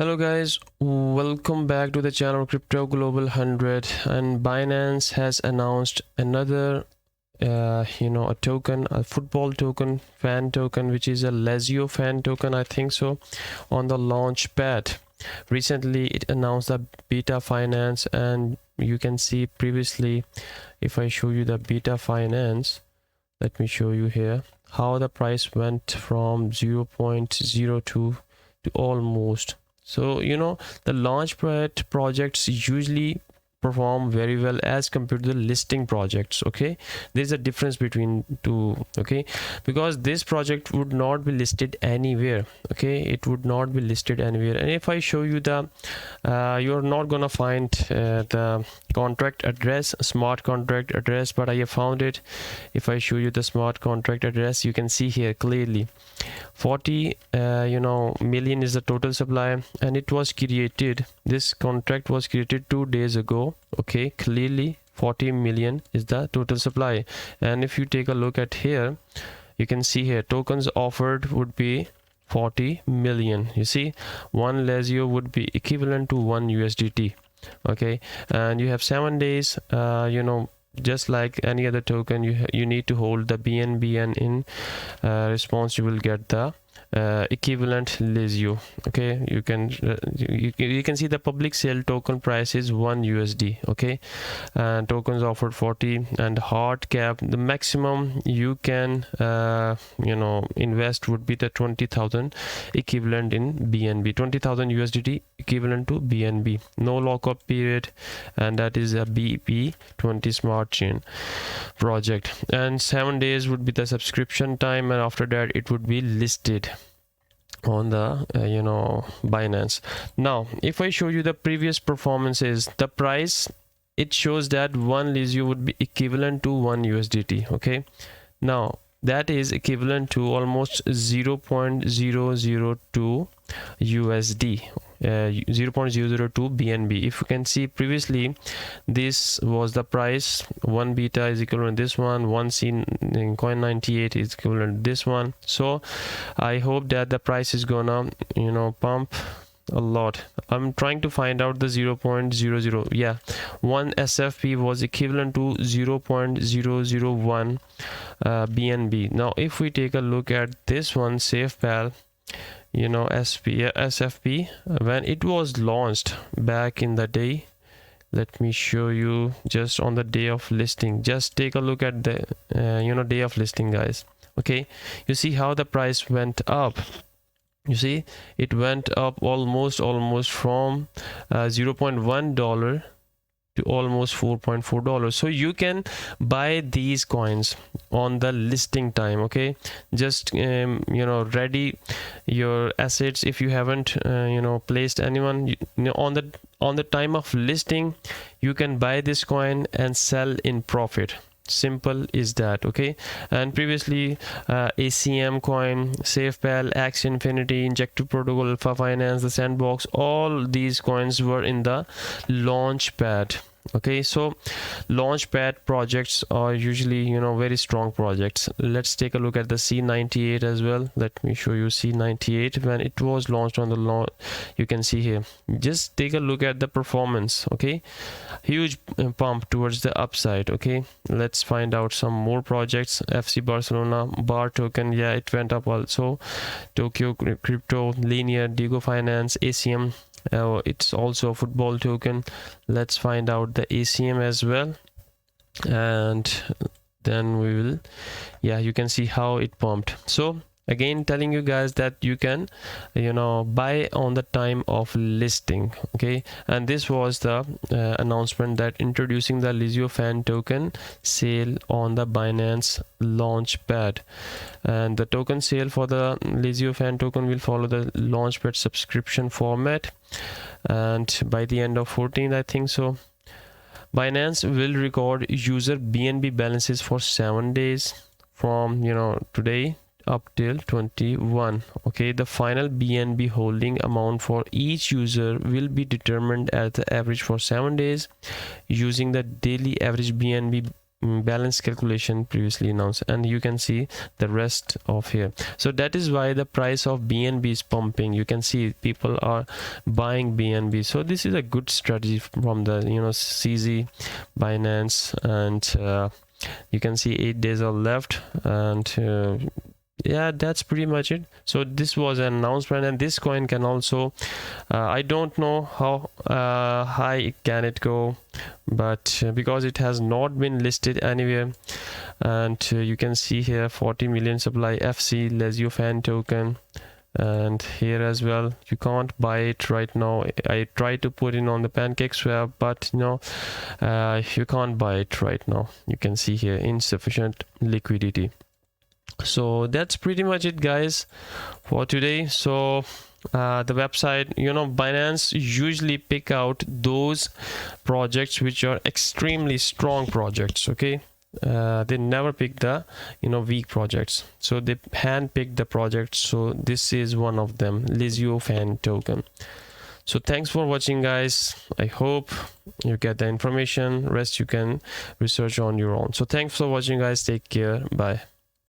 Hello guys, welcome back to the channel Crypto Global 100. And Binance has announced another a token, a football token, fan token, which is a Lazio Fan Token, I think so, on the Launchpad. Recently it announced the beta finance, and you can see previously, if I show you the beta finance, let me show you here how the price went from 0.02 to almost. So the Launchpad projects usually perform very well as compared to the listing projects. Okay, there's a difference between two. Okay, because this project would not be listed anywhere. Okay, it would not be listed anywhere. And if I show you the you're not gonna find the contract address, smart contract address, but I have found it. If I show you the smart contract address, you can see here clearly 40 million is the total supply, and it was created, this contract was created 2 days ago. Okay, clearly 40 million is the total supply. And if you take a look at here, you can see here tokens offered would be 40 million. You see, one Lazio would be equivalent to 1 USDT. Okay, and you have 7 days. Just like any other token, you need to hold the BNB, and in response you will get the equivalent Lazio. Okay, you can see the public sale token price is 1 USD. Okay, and tokens offered 40, and hard cap, the maximum you can invest would be the 20,000 equivalent in BNB, 20,000 USDT equivalent to BNB. No lockup period, and that is a BP20 smart chain project. And 7 days would be the subscription time, and after that it would be listed on the Binance. Now if I show you the previous performances, the price, it shows that 1 Lazio would be equivalent to 1 USDT. Okay, now that is equivalent to almost 0.002 USD, 0.002 BNB. If you can see previously, this was the price. 1 beta is equivalent to this one, 1 Coin98 is equivalent to this one. So I hope that the price is gonna pump a lot. I'm trying to find out the 0.00. yeah, 1 SFP was equivalent to 0.001 BNB. Now if we take a look at this one, SafePal, SFP, when it was launched back in the day, let me show you just on the day of listing. Just take a look at the day of listing, guys. Okay, you see how the price went up. You see, it went up almost from $0.1 to almost $4.4. So you can buy these coins on the listing time. Okay, just ready your assets. If you haven't placed anyone, on the time of listing, you can buy this coin and sell in profit. Simple is that. Okay, and previously ACM coin, SafePal, Axie Infinity, Injective Protocol, Alpha Finance, the Sandbox, all these coins were in the Launchpad. Okay, so Launchpad projects are usually very strong projects. Let's take a look at the C98 as well. Let me show you C98 when it was launched on the you can see here, just take a look at the performance. Okay, huge pump towards the upside. Okay, let's find out some more projects. FC Barcelona, bar token, yeah, it went up also. Tokyo Crypto, Linear, Digo Finance, ACM, it's also a football token. Let's find out the ACM as well, and then we will, yeah, you can see how it pumped. So again, telling you guys that you can buy on the time of listing. Okay, and this was the announcement that introducing the Lazio Fan Token sale on the Binance Launchpad. And the token sale for the Lazio Fan Token will follow the Launchpad subscription format, and by the end of 14th, I think so, Binance will record user BNB balances for 7 days from today up till 21. Okay, the final BNB holding amount for each user will be determined at the average for 7 days using the daily average BNB balance calculation previously announced, and you can see the rest of here. So that is why the price of BNB is pumping. You can see people are buying BNB. So this is a good strategy from the CZ Binance, and you can see 8 days are left, and yeah, that's pretty much it. So this was an announcement, and this coin can also I don't know how high can it go, but because it has not been listed anywhere, and you can see here 40 million supply FC Lazio Fan Token, and here as well you can't buy it right now. I tried to put in on the PancakeSwap, but you can't buy it right now. You can see here insufficient liquidity. So that's pretty much it, guys, for today. So the website, Binance usually pick out those projects which are extremely strong projects. Okay, they never pick the weak projects, so they hand pick the projects. So this is one of them, Lazio Fan Token. So thanks for watching, guys. I hope you get the information. Rest you can research on your own. So thanks for watching, guys. Take care. Bye.